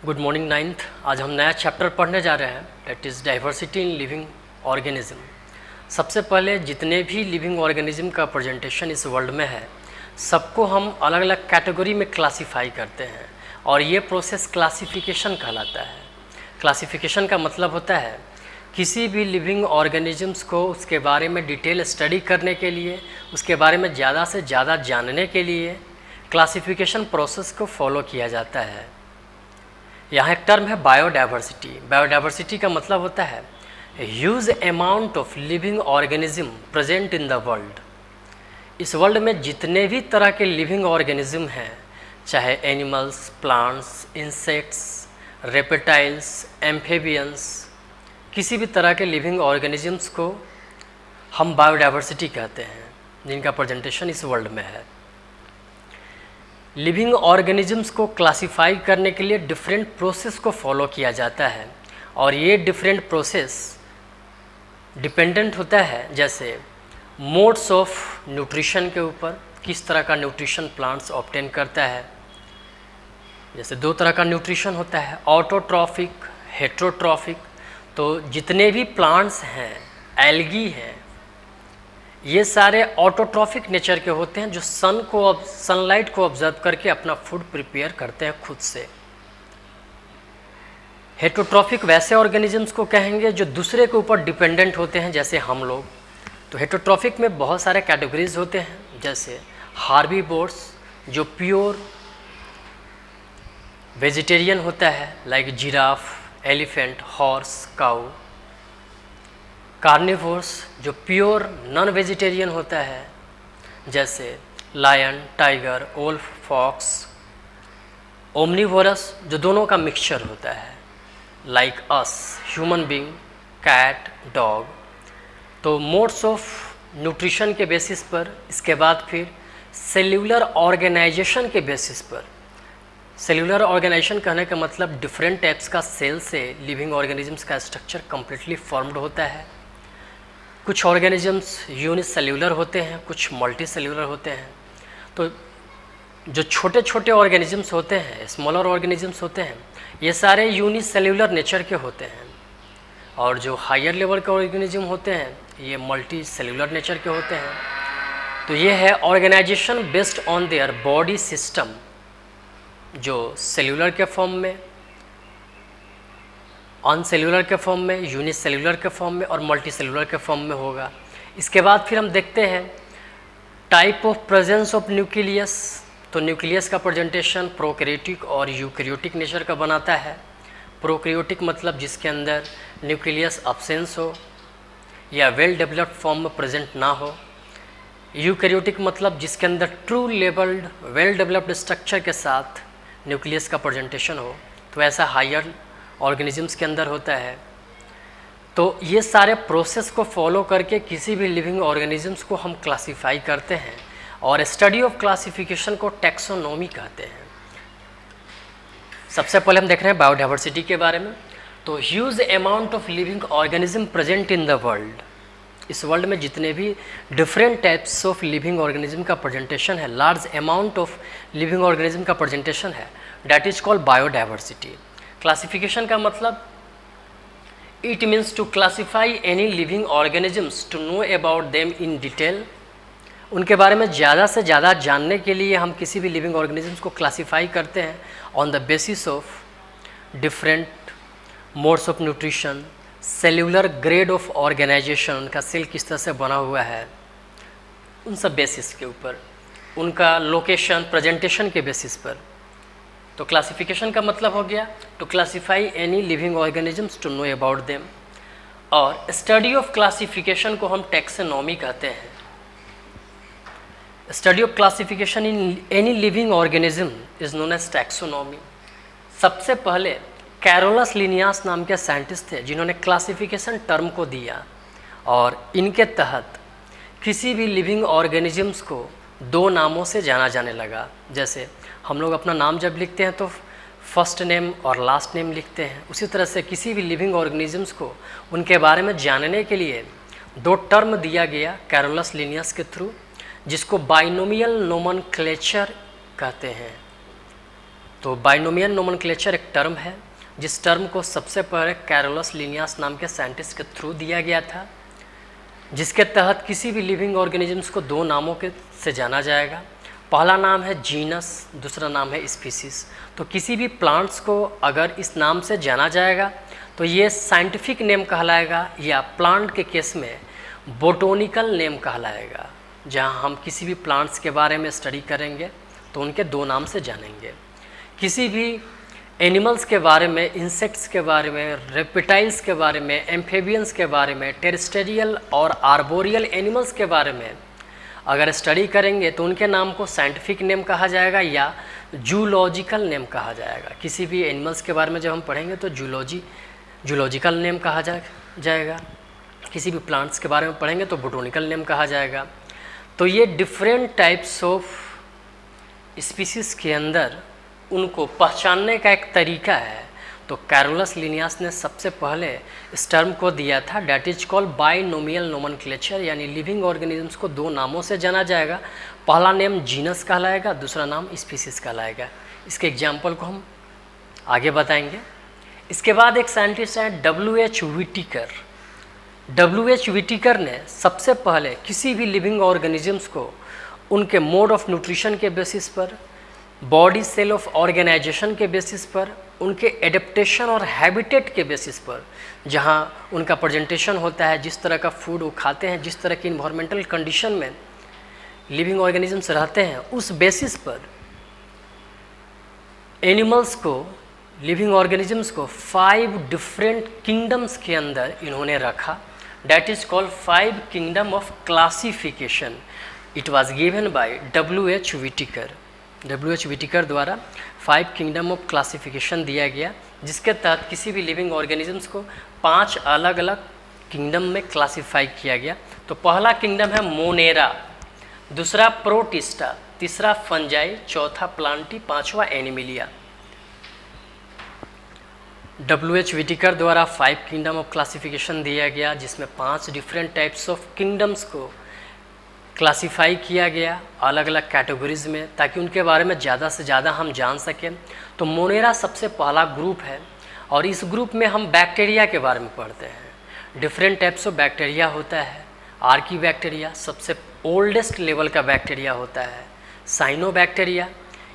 Good morning ninth. आज हम नया चैप्टर पढ़ने जा रहे हैं, that is diversity in living organism. सबसे पहले जितने भी लिविंग ऑर्गेनिज्म का प्रेजेंटेशन इस वर्ल्ड में है, सबको हम अलग अलग कैटेगरी में क्लासीफाई करते हैं और ये प्रोसेस क्लासिफिकेशन कहलाता है। क्लासिफिकेशन का मतलब होता है किसी भी लिविंग ऑर्गेनिजम्स को उसके बारे में डिटेल स्टडी करने के लिए, उसके बारे में ज़्यादा से ज़्यादा जानने के लिए क्लासिफिकेशन प्रोसेस को फॉलो किया जाता है। यहाँ एक टर्म है बायोडाइवर्सिटी। बायोडाइवर्सिटी का मतलब होता है huge amount of living organism present in the world. इस वर्ल्ड में जितने भी तरह के लिविंग ऑर्गेनिज्म हैं, चाहे एनिमल्स, प्लांट्स, इंसेक्ट्स, रेप्टाइल्स, एम्फेबियंस, किसी भी तरह के लिविंग ऑर्गेनिजम्स को हम बायोडाइवर्सिटी कहते हैं, जिनका प्रेजेंटेशन इस वर्ल्ड में है। लिविंग ऑर्गेनिजम्स को क्लासिफाई करने के लिए डिफरेंट प्रोसेस को फॉलो किया जाता है और ये डिफरेंट प्रोसेस डिपेंडेंट होता है जैसे मोड्स ऑफ न्यूट्रिशन के ऊपर, किस तरह का न्यूट्रिशन प्लांट्स ऑब्टेन करता है। जैसे दो तरह का न्यूट्रिशन होता है, ऑटोट्रॉफिक, हेट्रोट्रॉफिक। तो जितने भी प्लांट्स हैं, एल्गी हैं, ये सारे ऑटोट्रॉफिक नेचर के होते हैं, जो सनलाइट को ऑब्जर्व करके अपना फूड प्रिपेयर करते हैं खुद से। हेट्रोट्रॉफिक वैसे ऑर्गेनिजम्स को कहेंगे जो दूसरे के ऊपर डिपेंडेंट होते हैं, जैसे हम लोग। तो हेट्रोट्रॉफिक में बहुत सारे कैटेगरीज होते हैं, जैसे हार्बीवोर्स जो प्योर वेजिटेरियन होता है, like giraffe, elephant, horse, cow. Carnivores जो प्योर नॉन वेजिटेरियन होता है, जैसे lion, tiger, wolf, fox. Omnivorous जो दोनों का मिक्सचर होता है, like us, human being, cat, dog. तो मोड्स ऑफ न्यूट्रिशन के बेसिस पर, इसके बाद फिर सेल्यूलर ऑर्गेनाइजेशन के बेसिस पर। सेल्यूलर ऑर्गेनाइजेशन कहने का मतलब डिफरेंट टाइप्स का सेल से लिविंग ऑर्गेनिजम्स का स्ट्रक्चर कम्प्लीटली फॉर्म्ड होता है। कुछ ऑर्गेनिजम्स यूनिसेल्यूलर होते हैं, कुछ मल्टी सेल्यूलर होते हैं। तो जो छोटे छोटे ऑर्गेनिजम्स होते हैं, स्मॉलर ऑर्गेनिजम्स होते हैं, ये सारे यूनिसेल्यूलर नेचर के होते हैं। और जो हायर लेवल के ऑर्गेनिज्म होते हैं, ये मल्टी सेल्यूलर नेचर के होते हैं। तो ये है organisation based on their body system, जो सेल्यूलर के फॉर्म में, अनसेल्यूलर के फॉर्म में, यूनिसेल्यूलर के फॉर्म में और मल्टी सेल्यूलर के फॉर्म में होगा। इसके बाद फिर हम देखते हैं type of presence of nucleus. तो न्यूक्लियस का प्रेजेंटेशन प्रोकैरियोटिक और यूकैरियोटिक नेचर का बनाता है। प्रोकैरियोटिक मतलब जिसके अंदर न्यूक्लियस अब्सेंस हो या वेल डेवलप्ड फॉर्म में प्रेजेंट ना हो। यूकैरियोटिक मतलब जिसके अंदर true levelled well developed structure के साथ न्यूक्लियस का प्रेजेंटेशन हो। तो ऐसा हायर ऑर्गेनिजम्स के अंदर होता है। तो ये सारे प्रोसेस को फॉलो करके किसी भी लिविंग ऑर्गेनिजम्स को हम क्लासीफाई करते हैं और स्टडी ऑफ क्लासिफिकेशन को टैक्सोनॉमी कहते हैं। सबसे पहले हम देख रहे हैं बायोडाइवर्सिटी के बारे में। तो huge amount of living organism present in the world. इस वर्ल्ड में जितने भी different types of living organism का प्रेजेंटेशन है, large amount of living organism का प्रेजेंटेशन है, that is called biodiversity. Classification का मतलब it means to classify any living organisms to know about them in detail. उनके बारे में ज़्यादा से ज़्यादा जानने के लिए हम किसी भी लिविंग ऑर्गेनिजम्स को क्लासीफाई करते हैं on the basis of different modes of nutrition, cellular grade of organisation, उनका सेल किस तरह से बना हुआ है, उन सब बेसिस के ऊपर, उनका लोकेशन, प्रेजेंटेशन के बेसिस पर। तो क्लासिफिकेशन का मतलब हो गया to classify any living organisms to know about them. और स्टडी ऑफ क्लासिफिकेशन को हम टैक्सोनॉमी कहते हैं। Study of classification in any living organism is known as taxonomy. सबसे पहले कैरोलस लिनियास नाम के साइंटिस्ट थे जिन्होंने क्लासिफिकेशन टर्म को दिया, और इनके तहत किसी भी लिविंग ऑर्गेनिजम्स को दो नामों से जाना जाने लगा। जैसे हम लोग अपना नाम जब लिखते हैं तो फर्स्ट नेम और लास्ट नेम लिखते हैं, उसी तरह से किसी भी लिविंग ऑर्गेनिजम्स को उनके बारे में जानने के लिए दो टर्म दिया गया कैरोलस लिनियस के थ्रू, जिसको बाइनोमियल नोमेनक्लेचर कहते हैं। तो बाइनोमियल नोमेनक्लेचर एक टर्म है जिस टर्म को सबसे पहले कैरोलस लिनियस नाम के साइंटिस्ट के थ्रू दिया गया था, जिसके तहत किसी भी लिविंग ऑर्गेनिजम्स को दो नामों के से जाना जाएगा। पहला नाम है जीनस, दूसरा नाम है स्पीसीज। तो किसी भी प्लांट्स को अगर इस नाम से जाना जाएगा तो ये साइंटिफिक नेम कहलाएगा, या प्लांट के केस में बोटोनिकल नेम कहलाएगा। जहाँ हम किसी भी प्लांट्स के बारे में स्टडी करेंगे तो उनके दो नाम से जानेंगे। किसी भी एनिमल्स के बारे में, इंसेक्ट्स के बारे में, रेप्टाइल्स के बारे में, एम्फेबियंस के बारे में, टेरेस्ट्रियल और आर्बोरियल एनिमल्स के बारे में अगर स्टडी करेंगे तो उनके नाम को साइंटिफिक नेम कहा जाएगा या जूलॉजिकल नेम कहा जाएगा। किसी भी एनिमल्स के बारे में जब हम पढ़ेंगे तो जूलॉजिकल नेम कहा जाएगा। किसी भी प्लांट्स के बारे में पढ़ेंगे तो बोटोनिकल नेम कहा जाएगा। तो ये डिफरेंट टाइप्स ऑफ स्पीसीज़ के अंदर उनको पहचानने का एक तरीका है। तो कैरोलस लिनियस ने सबसे पहले इस टर्म को दिया था, that is called binomial nomenclature, यानी लिविंग ऑर्गेनिजम्स को दो नामों से जाना जाएगा। पहला नेम जीनस कहलाएगा, दूसरा नाम स्पीसीज कहलाएगा। इसके एग्जाम्पल को हम आगे बताएंगे। इसके बाद एक साइंटिस्ट हैं W.H. विटिकर। W.H. विटिकर ने सबसे पहले किसी भी लिविंग ऑर्गेनिजम्स को उनके मोड ऑफ न्यूट्रिशन के बेसिस पर, बॉडी सेल ऑफ ऑर्गेनाइजेशन के बेसिस पर, उनके एडेप्टेशन और हैबिटेट के बेसिस पर, जहां उनका प्रेजेंटेशन होता है, जिस तरह का फूड वो खाते हैं, जिस तरह की इन्वायरमेंटल कंडीशन में लिविंग ऑर्गेनिजम्स रहते हैं, उस बेसिस पर एनिमल्स को, लिविंग ऑर्गेनिजम्स को 5 डिफरेंट किंगडम्स के अंदर इन्होंने रखा। That is called 5 kingdom of classification. It was given by W.H. विटिकर। W.H. विटिकर द्वारा 5 किंगडम ऑफ क्लासिफिकेशन दिया गया, जिसके तहत किसी भी लिविंग ऑर्गेनिजम्स को 5 अलग अलग किंगडम में क्लासिफाई किया गया। तो पहला किंगडम है मोनेरा, दूसरा प्रोटिस्टा, तीसरा फंजाई, चौथा प्लांटी, पांचवा एनिमिलिया। W.H. विटिकर द्वारा 5 किंगडम ऑफ क्लासिफिकेशन दिया गया, जिसमें 5 डिफरेंट टाइप्स ऑफ किंगडम्स को क्लासिफाई किया गया अलग अलग कैटेगरीज में, ताकि उनके बारे में ज़्यादा से ज़्यादा हम जान सकें। तो मोनेरा सबसे पहला ग्रुप है, और इस ग्रुप में हम बैक्टीरिया के बारे में पढ़ते हैं। डिफरेंट टाइप्स ऑफ बैक्टीरिया होता है। आर्की बैक्टीरिया सबसे ओल्डेस्ट लेवल का बैक्टीरिया होता है। साइनो बैक्टीरिया,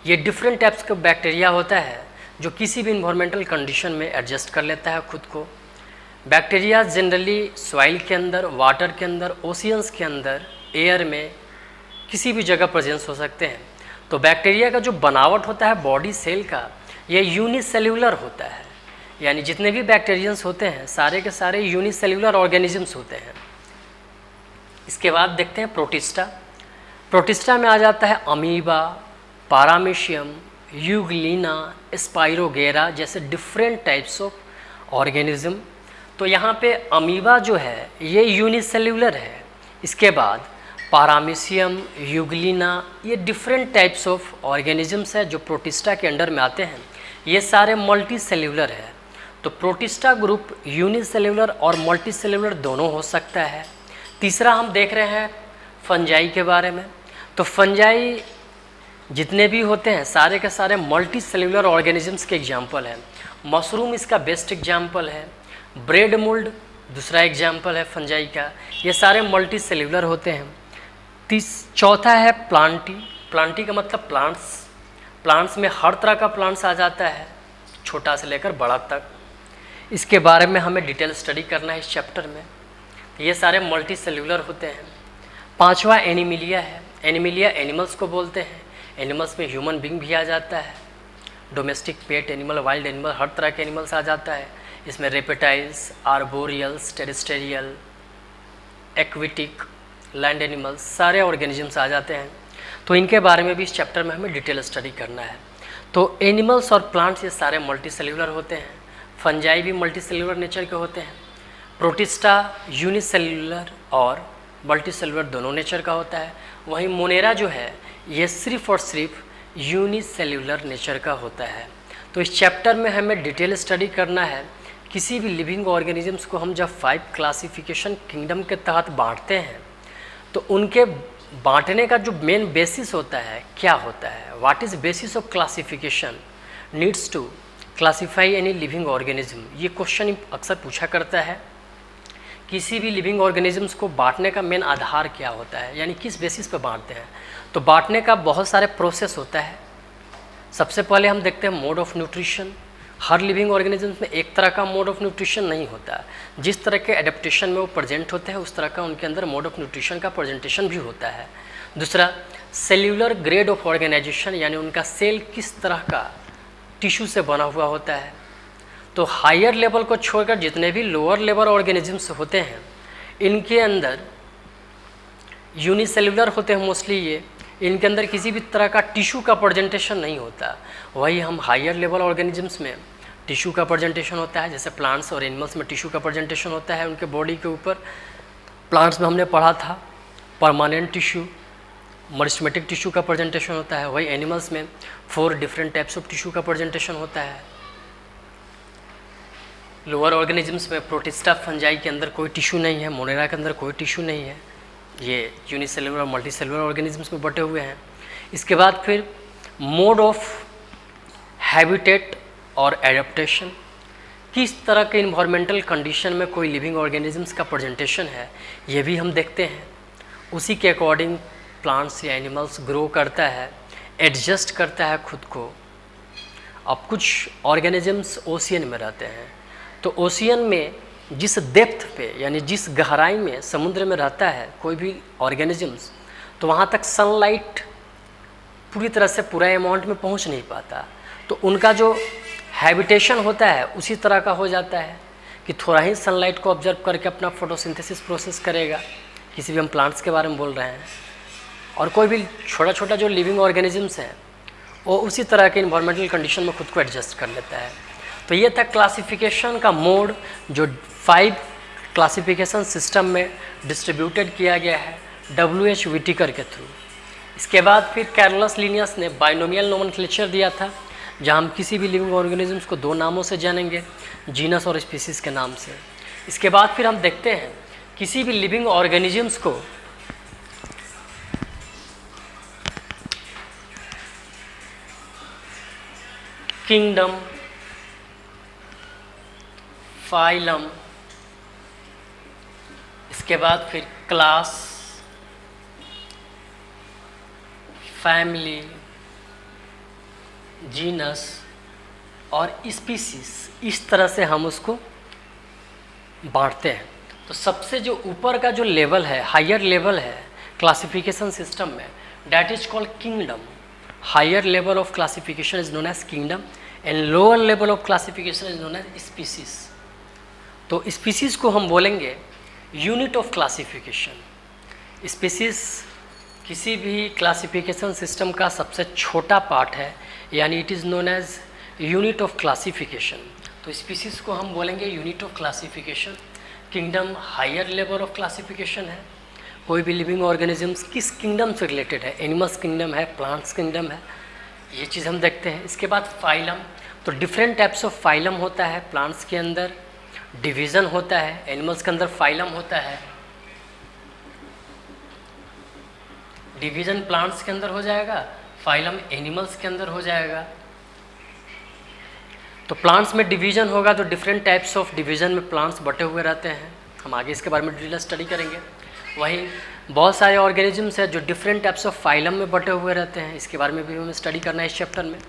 ये डिफरेंट टाइप्स का बैक्टीरिया होता है जो किसी भी इन्वायरमेंटल कंडीशन में एडजस्ट कर लेता है खुद को। बैक्टीरिया जनरली सॉइल के अंदर, वाटर के अंदर, ओशियंस के अंदर, एयर में, किसी भी जगह प्रेजेंस हो सकते हैं। तो बैक्टीरिया का जो बनावट होता है बॉडी सेल का, ये यूनिसेल्यूलर होता है, यानी जितने भी बैक्टीरियंस होते हैं सारे के सारे यूनिसेल्यूलर ऑर्गेनिजम्स होते हैं। इसके बाद देखते हैं प्रोटिस्टा। प्रोटिस्टा में आ जाता है अमीबा, पारामीशियम, यूग्लिना, स्पाइरोगेरा जैसे डिफरेंट टाइप्स ऑफ ऑर्गेनिज्म। तो यहाँ पे अमीबा जो है ये यूनिसेल्यूलर है। इसके बाद पारामीशियम, यूग्लिना, ये डिफरेंट टाइप्स ऑफ ऑर्गेनिजम्स है जो प्रोटिस्टा के अंडर में आते हैं। ये सारे मल्टी सेल्यूलर है। तो प्रोटिस्टा ग्रुप यूनिसेल्यूलर और मल्टी सेल्यूलर दोनों हो सकता है। तीसरा हम देख रहे हैं फंजाई के बारे में। तो फंजाई जितने भी होते हैं सारे के सारे मल्टी सेल्यूलर ऑर्गेनिजम्स के एग्जाम्पल हैं। मशरूम इसका बेस्ट एग्जाम्पल है। ब्रेड मोल्ड दूसरा एग्जाम्पल है फंजाई का। ये सारे मल्टी सेल्यूलर होते हैं। चौथा है प्लांटी। प्लांटी का मतलब प्लांट्स में हर तरह का प्लांट्स आ जाता है, छोटा से लेकर बड़ा तक। इसके बारे में हमें डिटेल स्टडी करना है इस चैप्टर में। ये सारे मल्टी सेल्यूलर होते हैं। पांचवा एनिमिलिया है। एनिमिलिया एनिमल्स को बोलते हैं। एनिमल्स में ह्यूमन बींग भी आ जाता है, domestic pet animal, wild animal, हर तरह के एनिमल्स आ जाता है। इसमें reptiles, arboreals, terrestrial, aquatic, land animals, सारे ऑर्गेनिजम्स आ जाते हैं। तो इनके बारे में भी इस चैप्टर में हमें डिटेल स्टडी करना है। तो एनिमल्स और प्लांट्स ये सारे मल्टी सेल्यूलर होते हैं। फंजाई भी मल्टी सेल्यूलर नेचर के होते हैं। प्रोटिस्टा यूनिसेल्यूलर और मल्टी सेल्यूलर दोनों नेचर का होता है। वहीं मोनेरा जो है ये सिर्फ और सिर्फ यूनिसेल्यूलर नेचर का होता है। तो इस चैप्टर में हमें डिटेल स्टडी करना है। किसी भी लिविंग ऑर्गेनिजम्स को हम जब 5 क्लासिफिकेशन किंगडम के तहत बांटते हैं तो उनके बांटने का जो मेन बेसिस होता है क्या होता है, what is basis of classification. Needs to classify any living organism. ये क्वेश्चन अक्सर पूछा करता है, किसी भी लिविंग ऑर्गेनिजम्स को बांटने का मेन आधार क्या होता है, यानी किस बेसिस पे बांटते हैं। तो बांटने का बहुत सारे प्रोसेस होता है। सबसे पहले हम देखते हैं mode of nutrition. Her living organisms में एक तरह का मोड ऑफ न्यूट्रिशन नहीं होता। जिस तरह के एडेप्टेशन में वो प्रेजेंट होते हैं उस तरह का उनके अंदर मोड ऑफ न्यूट्रिशन का प्रेजेंटेशन भी होता है। दूसरा, सेल्यूलर ग्रेड ऑफ ऑर्गेनाइजेशन, यानी उनका सेल किस तरह का टिश्यू से बना हुआ होता है। तो हायर लेवल को छोड़कर जितने भी लोअर लेवल ऑर्गेनिजम्स होते हैं इनके अंदर यूनिसेल्युलर होते हैं मोस्टली ये, इनके अंदर किसी भी तरह का टिश्यू का प्रेजेंटेशन नहीं होता। वही हम हायर लेवल ऑर्गेनिजम्स में टिश्यू का प्रेजेंटेशन होता है, जैसे प्लांट्स और एनिमल्स में टिश्यू का प्रेजेंटेशन होता है उनके बॉडी के ऊपर। प्लांट्स में हमने पढ़ा था परमानेंट टिश्यू, मरिस्टेमेटिक टिश्यू का प्रेजेंटेशन होता है। वही एनिमल्स में 4 डिफरेंट टाइप्स ऑफ टिश्यू का प्रेजेंटेशन होता है। लोअर ऑर्गेनिजम्स में प्रोटिस्टा फंजाई के अंदर कोई टिश्यू नहीं है, मोनेरा के अंदर कोई टिश्यू नहीं है। ये यूनिसेलुलर और मल्टीसेलुलर ऑर्गेनिजम्स में बटे हुए हैं। इसके बाद फिर मोड ऑफ हैबिटेट और एडेप्टेशन, किस तरह के इन्वायरमेंटल कंडीशन में कोई लिविंग ऑर्गेनिजम्स का प्रेजेंटेशन है ये भी हम देखते हैं। उसी के अकॉर्डिंग प्लांट्स या एनिमल्स ग्रो करता है, एडजस्ट करता है खुद को। अब कुछ ऑर्गेनिजम्स ओशियन में रहते हैं, तो ओशियन में जिस डेप्थ पे यानी जिस गहराई में समुद्र में रहता है कोई भी ऑर्गेनिजम्स, तो वहाँ तक सनलाइट पूरी तरह से पूरा अमाउंट में पहुँच नहीं पाता। तो उनका जो हैबिटेशन होता है उसी तरह का हो जाता है कि थोड़ा ही सनलाइट को ऑब्जर्व करके अपना फोटोसिंथेसिस प्रोसेस करेगा। किसी भी हम प्लांट्स के बारे में बोल रहे हैं, और कोई भी छोटा छोटा जो लिविंग ऑर्गेनिजम्स हैं वो उसी तरह के इन्वायरमेंटल कंडीशन में खुद को एडजस्ट कर लेता है। तो ये था क्लासिफिकेशन का मोड जो 5 क्लासिफिकेशन सिस्टम में डिस्ट्रीब्यूटेड किया गया है W.H. व्हिटेकर के थ्रू। इसके बाद फिर कैरोलस लिनियस ने बाइनोमियल नोमेनक्लेचर दिया था, जहाँ हम किसी भी लिविंग ऑर्गेनिजम्स को 2 नामों से जानेंगे, जीनस और स्पीसीज के नाम से। इसके बाद फिर हम देखते हैं किसी भी लिविंग ऑर्गेनिजम्स को किंगडम, फाइलम, इसके बाद फिर क्लास, फैमिली, जीनस और स्पीसीज, इस तरह से हम उसको बांटते हैं। तो सबसे जो ऊपर का जो लेवल है, हायर लेवल है क्लासिफिकेशन सिस्टम में, that is called kingdom. Higher level of classification is known as kingdom and lower level of classification is known as species. तो स्पीसीज को हम बोलेंगे यूनिट ऑफ क्लासिफिकेशन। स्पीसीज किसी भी classification system का सबसे छोटा पार्ट है, यानी it is known as unit of classification. तो स्पीसीज को हम बोलेंगे unit of classification. Kingdom higher level of classification है। कोई भी लिविंग ऑर्गेनिजम्स किस किंगडम से रिलेटेड है, एनिमल्स किंगडम है, प्लांट्स किंगडम है, ये चीज़ हम देखते हैं। इसके बाद फाइलम, तो डिफरेंट टाइप्स ऑफ फाइलम होता है। प्लांट्स के अंदर डिवीज़न होता है, एनिमल्स के अंदर फाइलम होता है। डिवीज़न प्लांट्स के अंदर हो जाएगा, फाइलम एनिमल्स के अंदर हो जाएगा। तो प्लांट्स में डिवीज़न होगा तो डिफरेंट टाइप्स ऑफ डिवीज़न में प्लांट्स बटे हुए रहते हैं। हम आगे इसके बारे में डिटेल स्टडी करेंगे। वहीं बहुत सारे ऑर्गेनिजम्स हैं जो डिफरेंट टाइप्स ऑफ फाइलम में बटे हुए रहते हैं, इसके बारे में भी हमें स्टडी करना है इस चैप्टर में।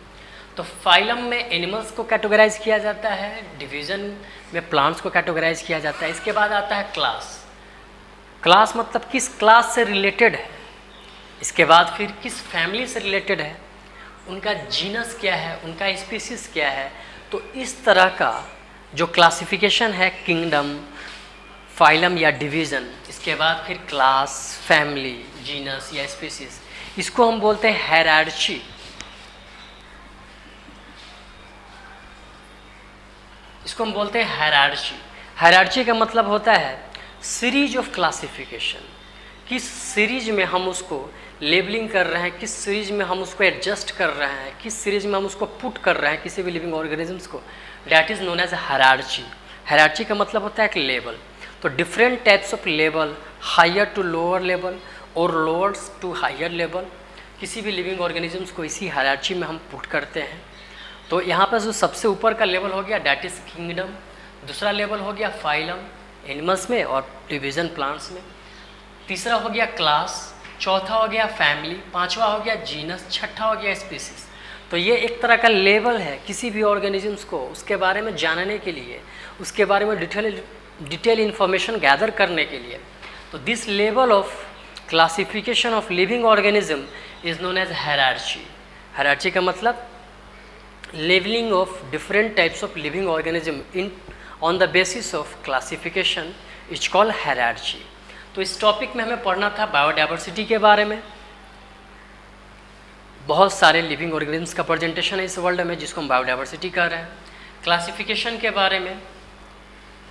तो फाइलम में एनिमल्स को कैटेगराइज किया जाता है, डिवीज़न में प्लांट्स को कैटेगराइज किया जाता है। इसके बाद आता है क्लास। क्लास मतलब किस क्लास से रिलेटेड है। इसके बाद फिर किस फैमिली से रिलेटेड है, उनका जीनस क्या है, उनका स्पीसीज क्या है। तो इस तरह का जो क्लासिफिकेशन है किंगडम, फाइलम या डिवीज़न, इसके बाद फिर क्लास, फैमिली, जीनस या स्पीसीज, इसको हम बोलते हैं हायरार्ची। इसको हम बोलते हैं हायरार्ची। हायरार्ची का मतलब होता है सीरीज ऑफ क्लासिफिकेशन। किस सीरीज में हम उसको लेबलिंग कर रहे हैं, किस सीरीज में हम उसको एडजस्ट कर रहे हैं, किस सीरीज में हम उसको पुट कर रहे हैं किसी भी लिविंग ऑर्गेनिजम्स को, that is known as hierarchy. Hierarchy का मतलब होता है एक लेवल। तो different types of level, higher to lower level और लोअर टू हायर लेवल, किसी भी लिविंग ऑर्गेनिजम्स को इसी हायरार्ची में हम पुट करते हैं। तो यहाँ पर जो सबसे ऊपर का लेवल हो गया डैट इज़ किंगडम, दूसरा लेवल हो गया फाइलम एनिमल्स में और डिवीज़न प्लांट्स में, तीसरा हो गया क्लास, चौथा हो गया फैमिली, पांचवा हो गया जीनस, छठा हो गया स्पीसीज। तो ये एक तरह का लेवल है किसी भी ऑर्गेनिजम्स को उसके बारे में जानने के लिए, उसके बारे में डिटेल इन्फॉर्मेशन गैदर करने के लिए। तो this level of classification of living organism is known as hierarchy. Hierarchy का मतलब levelling of different types of living organism in on the basis of classification is called hierarchy. तो इस topic में हमें पढ़ना था बायोडाइवर्सिटी के बारे में। बहुत सारे लिविंग ऑर्गेनिजम्स का प्रेजेंटेशन है इस वर्ल्ड में जिसको हम बायोडाइवर्सिटी कह रहे हैं। क्लासिफिकेशन के बारे में,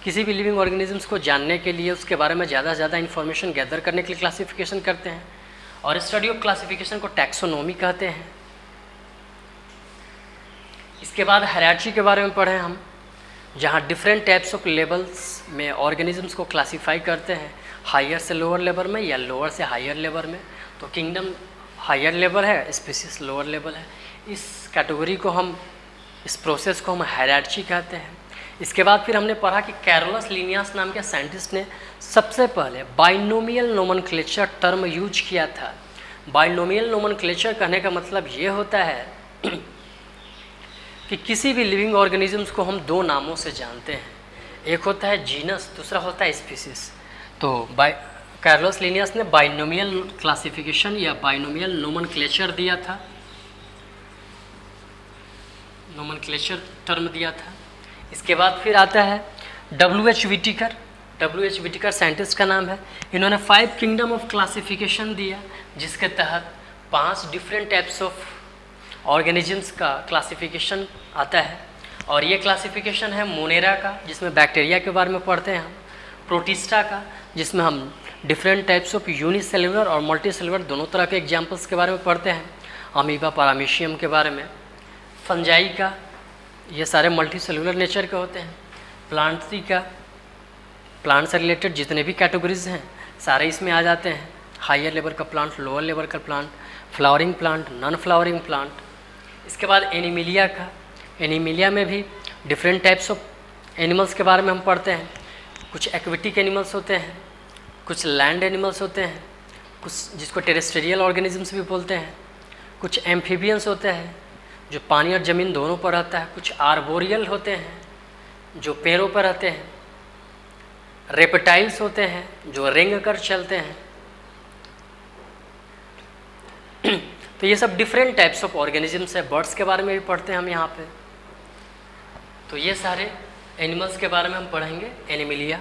किसी भी लिविंग ऑर्गेनिजम्स को जानने के लिए उसके बारे में ज़्यादा से ज़्यादा इन्फॉर्मेशन गैदर करने के लिए क्लासिफिकेशन करते हैं, और स्टडी ऑफ क्लासिफिकेशन को टैक्सोनॉमी कहते हैं। इसके बाद हायरार्ची के बारे में पढ़े हम, जहाँ डिफरेंट टाइप्स ऑफ लेवल्स में ऑर्गेनिजम्स को क्लासीफाई करते हैं, हायर से लोअर लेवल में या लोअर से हायर लेवल में। तो किंगडम हायर लेवल है, स्पीसीज लोअर लेवल है। इस कैटेगरी को हम, इस प्रोसेस को हम हायरार्ची कहते हैं। इसके बाद फिर हमने पढ़ा कि कैरोलस लिनियस नाम के साइंटिस्ट ने सबसे पहले बाइनोमियल नोमेनक्लेचर टर्म यूज किया था। बाइनोमियल नोमेनक्लेचर कहने का मतलब ये होता है कि किसी भी लिविंग ऑर्गेनिजम्स को हम दो नामों से जानते हैं, एक होता है जीनस, दूसरा होता है स्पीसीज। तो कैरोलस लिनियस ने बाइनोमियल क्लासिफिकेशन या बाइनोमियल नोमेनक्लेचर दिया था, नोमेनक्लेचर टर्म दिया था। इसके बाद फिर आता है W.H. विटिकर। W.H. विटिकर साइंटिस्ट का नाम है। इन्होंने 5 किंगडम ऑफ क्लासिफिकेशन दिया, जिसके तहत 5 डिफरेंट टाइप्स ऑफ ऑर्गेनिजम्स का क्लासिफिकेशन आता है। और ये क्लासिफिकेशन है मोनेरा का, जिसमें बैक्टीरिया के बारे में पढ़ते हैं हम, प्रोटिस्टा का, जिसमें हम डिफरेंट टाइप्स ऑफ यूनिसेलुलर और मल्टीसेलुलर दोनों तरह के एग्जाम्पल्स के बारे में पढ़ते हैं, अमीबा पैरामीशियम के बारे में, फंजाई का, ये सारे मल्टीसेलुलर नेचर के होते हैं, प्लांट्री का, प्लांट से रिलेटेड जितने भी कैटेगरीज हैं सारे इसमें आ जाते हैं, हायर लेवल का प्लांट, लोअर लेवल का plant, flowering plant, non flowering plant. इसके बाद एनिमिलिया का, एनिमिलिया में भी डिफरेंट टाइप्स ऑफ एनिमल्स के बारे में हम पढ़ते हैं। कुछ एक्वेटिक एनिमल्स होते हैं, कुछ लैंड एनिमल्स होते हैं, कुछ जिसको टेरेस्ट्रियल ऑर्गेनिजम्स भी बोलते हैं, कुछ एम्फीबियंस होते हैं जो पानी और ज़मीन दोनों पर रहता है, कुछ आर्बोरियल होते हैं जो पेड़ों पर रहते हैं, रेप्टाइल्स होते हैं जो रेंग कर चलते हैं। तो ये सब डिफरेंट टाइप्स ऑफ ऑर्गेनिजम्स है। बर्ड्स के बारे में भी पढ़ते हैं हम यहाँ पे। तो ये सारे एनिमल्स के बारे में हम पढ़ेंगे एनिमिलिया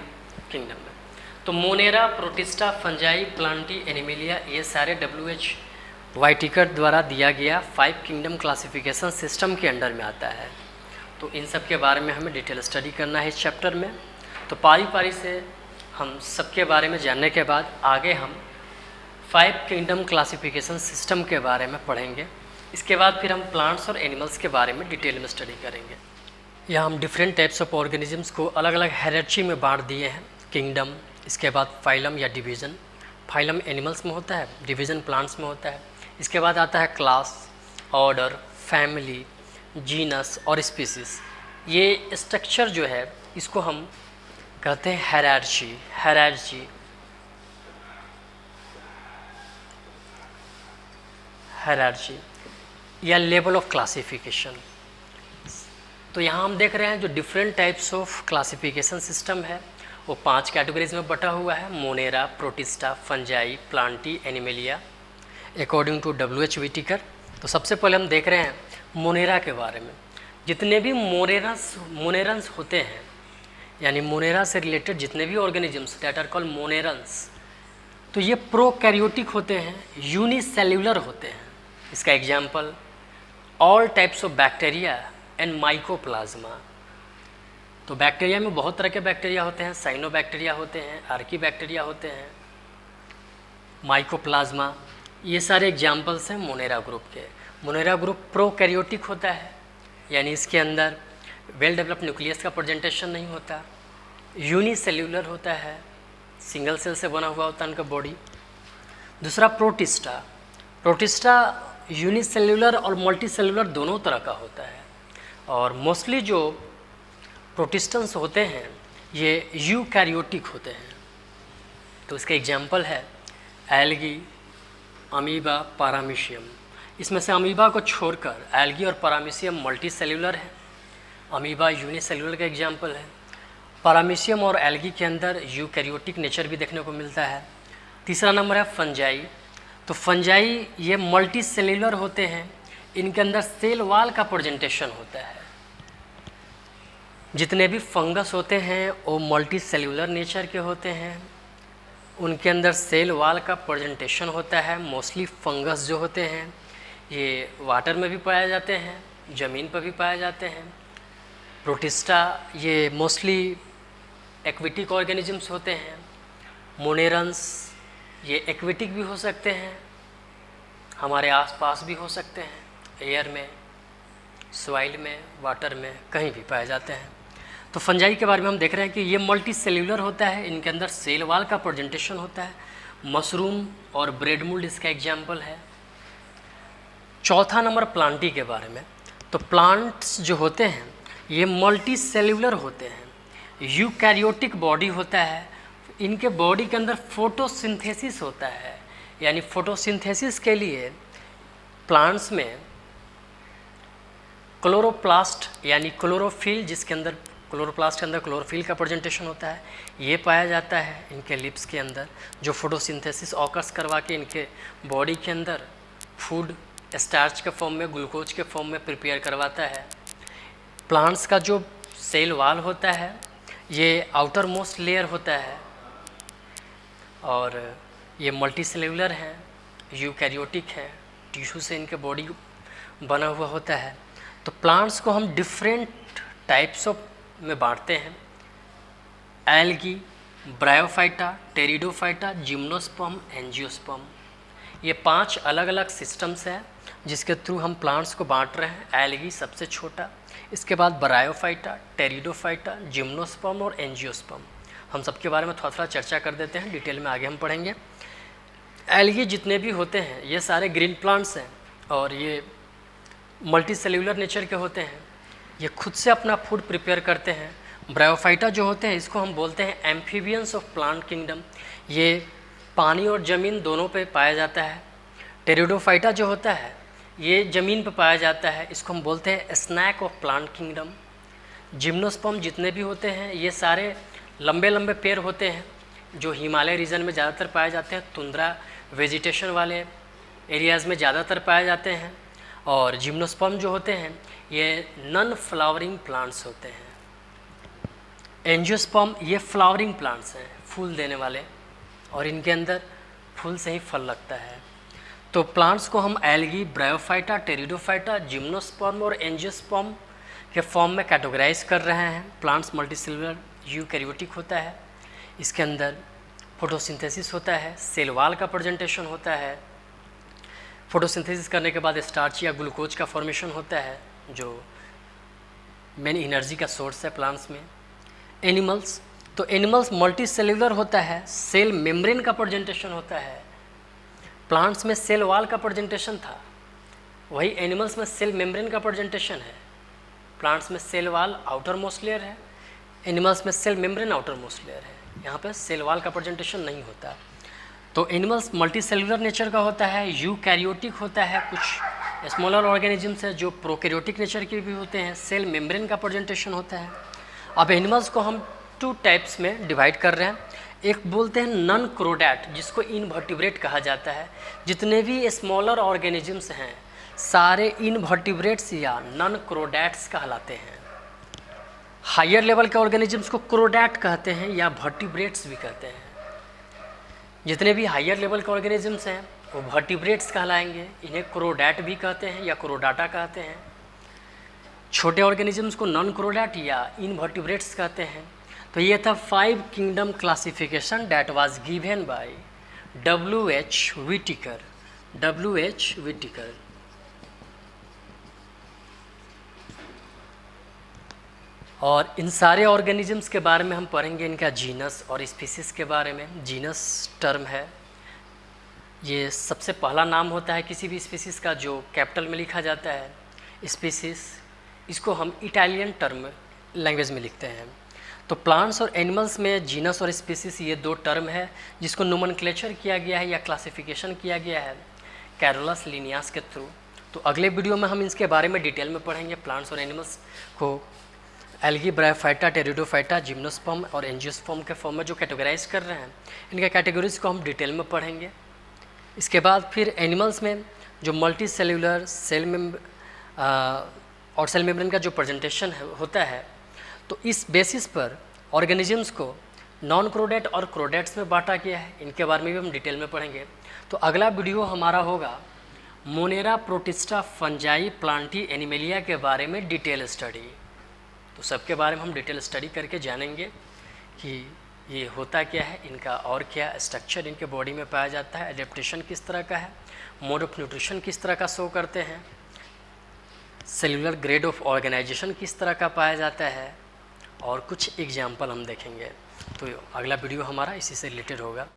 किंगडम में। तो Monera, Protista, fungi, Plantae, Animalia, ये सारे W.H. विटिकर द्वारा दिया गया 5 किंगडम क्लासिफिकेशन सिस्टम के अंडर में आता है। तो इन सब के बारे में हमें डिटेल स्टडी करना है इस चैप्टर में। तो पारी पारी से हम सबके बारे में जानने के बाद आगे हम 5 किंगडम क्लासिफिकेशन सिस्टम के बारे में पढ़ेंगे। इसके बाद फिर हम प्लांट्स और एनिमल्स के बारे में डिटेल में स्टडी करेंगे। यहाँ हम डिफरेंट टाइप्स ऑफ ऑर्गेनिजम्स को अलग अलग हायरार्ची में बांट दिए हैं। किंगडम, इसके बाद फाइलम या डिवीज़न, फाइलम एनिमल्स में होता है, डिवीज़न प्लांट्स में होता है। इसके बाद आता है क्लास, ऑर्डर, फैमिली, जीनस और स्पीसीज। ये स्ट्रक्चर जो है इसको हम कहते हैं हायरार्ची। हायरार्ची हायरार्ची या लेवल ऑफ क्लासिफिकेशन। तो यहाँ हम देख रहे हैं जो different types of classification system है वो 5 कैटेगरीज में बटा हुआ है, Monera, Protista, fungi, Plantae, Animalia, according to W.H. Whittaker. तो सबसे पहले हम देख रहे हैं मोनेरा के बारे में। जितने भी मोनेरंस होते हैं, यानी मोनेरा से रिलेटेड जितने भी ऑर्गेनिजम्स दैट आर कॉल्ड मोनेरंस, तो ये प्रोकैरियोटिक होते हैं, यूनिसेल्युलर होते हैं। इसका example all types of bacteria and mycoplasma. तो बैक्टीरिया में बहुत तरह के बैक्टीरिया होते हैं, साइनोबैक्टीरिया होते हैं, आर्की बैक्टीरिया होते हैं, माइकोप्लाज्मा, ये सारे एग्जाम्पल्स हैं मोनेरा ग्रुप के। मोनेरा ग्रुप प्रोकैरियोटिक होता है, यानी इसके अंदर वेल डेवलप्ड न्यूक्लियस का प्रेजेंटेशन नहीं होता, यूनिसेल्युलर होता है, सिंगल सेल से बना हुआ होता है उनका बॉडी। दूसरा प्रोटिस्टा यूनिसेल्युलर और मल्टीसेल्युलर दोनों तरह का होता है। और मोस्टली जो प्रोटिस्टेंस होते हैं ये यूकैरियोटिक होते हैं। तो इसका एग्जाम्पल है एल्गी, अमीबा, पारामीशियम। इसमें से अमीबा को छोड़कर एल्गी और पारामीशियम मल्टी सेल्यूलर है। अमीबा यूनिसेल्यूलर का एग्जाम्पल है। पारामीशियम और एल्गी के अंदर यूकैरियोटिक नेचर भी देखने को मिलता है। तीसरा नंबर है फंजाई। तो फंजाई ये मल्टी सेल्यूलर होते हैं, इनके अंदर सेल वाल का प्रेजेंटेशन होता है। जितने भी फंगस होते हैं वो मल्टी सेल्यूलर नेचर के होते हैं, उनके अंदर सेल वाल का प्रेजेंटेशन होता है। मोस्टली फंगस जो होते हैं ये वाटर में भी पाए जाते हैं, ज़मीन पर भी पाए जाते हैं। प्रोटिस्टा ये मोस्टली एक्वेटिक ऑर्गेनिजम्स होते हैं। मोनेरंस ये एक्वेटिक भी हो सकते हैं, हमारे आसपास भी हो सकते हैं, एयर में, सॉइल में, वाटर में, कहीं भी पाए जाते हैं। तो फंजाई के बारे में हम देख रहे हैं कि ये मल्टी सेल्यूलर होता है, इनके अंदर सेल वाल का प्रेजेंटेशन होता है। मशरूम और ब्रेड मोल्ड इसका एग्जाम्पल है। चौथा नंबर प्लांटी के बारे में। तो प्लांट्स जो होते हैं ये मल्टी सेल्यूलर होते हैं, यूकैरियोटिक बॉडी होता है। इनके बॉडी के अंदर फोटोसिंथेसिस होता है, यानी फोटोसिंथेसिस के लिए प्लांट्स में क्लोरोप्लास्ट यानी क्लोरोफिल, जिसके अंदर क्लोरोप्लास्ट के अंदर क्लोरोफिल का प्रेजेंटेशन होता है, ये पाया जाता है इनके लिप्स के अंदर, जो फोटोसिंथेसिस ऑकर्स करवा के इनके बॉडी के अंदर फूड स्टार्च के फॉर्म में, ग्लूकोज के फॉर्म में प्रिपेयर करवाता है। प्लांट्स का जो सेल वाल होता है ये आउटर मोस्ट लेयर होता है और ये मल्टी सेल्यूलर है, यूकैरियोटिक है, टिश्यू से इनके बॉडी बना हुआ होता है। तो प्लांट्स को हम डिफरेंट टाइप्स ऑफ में बांटते हैं। Algae, bryophyta, pteridophyta, gymnosperm, angiosperm, ये 5 अलग अलग सिस्टम्स हैं जिसके थ्रू हम प्लांट्स को बांट रहे हैं। एल्गी सबसे छोटा, इसके बाद ब्रायोफाइटा, टेरिडोफाइटा, जिम्नोस्पर्म और एंजियोस्पर्म। हम सबके बारे में थोड़ा थोड़ा चर्चा कर देते हैं, डिटेल में आगे हम पढ़ेंगे। एल्गी जितने भी होते हैं ये सारे ग्रीन प्लांट्स हैं और ये मल्टी सेल्यूलर नेचर के होते हैं, ये खुद से अपना फूड प्रिपेयर करते हैं। ब्रायोफाइटा जो होते हैं इसको हम बोलते हैं एम्फीबियंस ऑफ प्लांट किंगडम, ये पानी और ज़मीन दोनों पे पाया जाता है। टेरिडोफाइटा जो होता है ये ज़मीन पे पाया जाता है, इसको हम बोलते हैं snake of plant kingdom. Gymnosperm जितने भी होते हैं ये सारे लंबे लंबे पेड़ होते हैं जो हिमालय रीजन में ज़्यादातर पाए जाते हैं, तुंद्रा वेजिटेशन वाले एरियाज़ में ज़्यादातर पाए जाते हैं। और जिम्नोस्पर्म जो होते हैं ये नॉन फ्लावरिंग प्लांट्स होते हैं। एंजियोस्पर्म ये फ्लावरिंग प्लांट्स हैं, फूल देने वाले, और इनके अंदर फूल से ही फल लगता है। तो प्लांट्स को हम एल्गी, ब्रायोफाइटा, टेरिडोफाइटा, जिम्नोस्पर्म और एंजियोस्पर्म के फॉर्म में कैटेगराइज कर रहे हैं। प्लांट्स मल्टीसेलुलर यूकैरियोटिक होता है, इसके अंदर फोटोसिंथेसिस होता है, सेल वाल का प्रेजेंटेशन होता है। फोटोसिंथेसिस करने के बाद स्टार्च या ग्लूकोज का फॉर्मेशन होता है जो मेन एनर्जी का सोर्स है प्लांट्स में। एनिमल्स, तो एनिमल्स मल्टी सेल्यूलर होता है, सेल मेम्ब्रेन का प्रेजेंटेशन होता है। प्लांट्स में सेल वाल का प्रेजेंटेशन था, वही एनिमल्स में सेल मेम्ब्रेन का प्रेजेंटेशन है। प्लांट्स में cell wall outer most layer है, एनिमल्स में cell membrane outer most layer है। यहाँ पर सेल वाल का प्रेजेंटेशन नहीं होता। तो एनिमल्स मल्टी सेल्यूलर नेचर का होता है, यूकैरियोटिक होता है, कुछ स्मॉलर ऑर्गेनिजम्स है जो प्रोकैरियोटिक नेचर के भी होते हैं, सेल मेम्ब्रेन का प्रेजेंटेशन होता है। अब एनिमल्स को हम 2 टाइप्स में डिवाइड कर रहे हैं। एक बोलते हैं नॉन क्रोडैट, जिसको इनवर्टिब्रेट कहा जाता है। जितने भी स्मॉलर ऑर्गेनिजम्स हैं सारे इनवर्टिब्रेट्स या नॉन क्रोडैट्स कहलाते हैं। हायर लेवल के ऑर्गेनिजम्स को क्रोडैट कहते हैं या वर्टिब्रेट्स भी कहते हैं। जितने भी हायर लेवल के ऑर्गेनिजम्स हैं वो वर्टिब्रेट्स कहलाएंगे, इन्हें क्रोडैट भी कहते हैं या क्रोडाटा कहते हैं। छोटे ऑर्गेनिजम्स को नॉन क्रोडैट या इनवर्टिब्रेट्स कहते हैं। तो ये था 5 kingdom classification that was given by W.H. Whittaker. W.H. Whittaker. और इन सारे ऑर्गेनिजम्स के बारे में हम पढ़ेंगे, इनका जीनस और स्पीसीज के बारे में। जीनस टर्म है, ये सबसे पहला नाम होता है किसी भी स्पीसीज़ का जो कैपिटल में लिखा जाता है। स्पीसीज इसको हम इटालियन टर्म लैंग्वेज में लिखते हैं। तो प्लांट्स और एनिमल्स में जीनस और स्पीसीज ये दो टर्म है जिसको नोमेनक्लेचर किया गया है या क्लासिफिकेशन किया गया है कैरोलस लिनियास के थ्रू। तो अगले वीडियो में हम इसके बारे में डिटेल में पढ़ेंगे। प्लांट्स और एनिमल्स को एल्गी, ब्रायोफाइटा, टेरिडोफाइटा, जिम्नोस्पर्म और एंजियोस्पर्म के फॉर्म में जो कैटेगराइज कर रहे हैं, इनके कैटेगरीज को हम डिटेल में पढ़ेंगे। इसके बाद फिर एनिमल्स में जो मल्टी सेल्यूलर और सेल मेम्ब्रेन का जो प्रेजेंटेशन होता है, तो इस बेसिस पर ऑर्गेनिजम्स को नॉन क्रोडेट और क्रोडेट्स में बांटा गया है। इनके बारे में भी हम डिटेल में पढ़ेंगे। तो अगला वीडियो हमारा होगा Monera Protista fungi Plantae animalia के बारे में डिटेल स्टडी। तो सबके बारे में हम डिटेल स्टडी करके जानेंगे कि ये होता क्या है, इनका और क्या स्ट्रक्चर इनके बॉडी में पाया जाता है, एडेप्टेशन किस तरह का है, मोड ऑफ न्यूट्रिशन किस तरह का शो करते हैं, सेलुलर ग्रेड ऑफ ऑर्गेनाइजेशन किस तरह का पाया जाता है, और कुछ एग्जाम्पल हम देखेंगे। तो अगला वीडियो हमारा इसी से रिलेटेड होगा।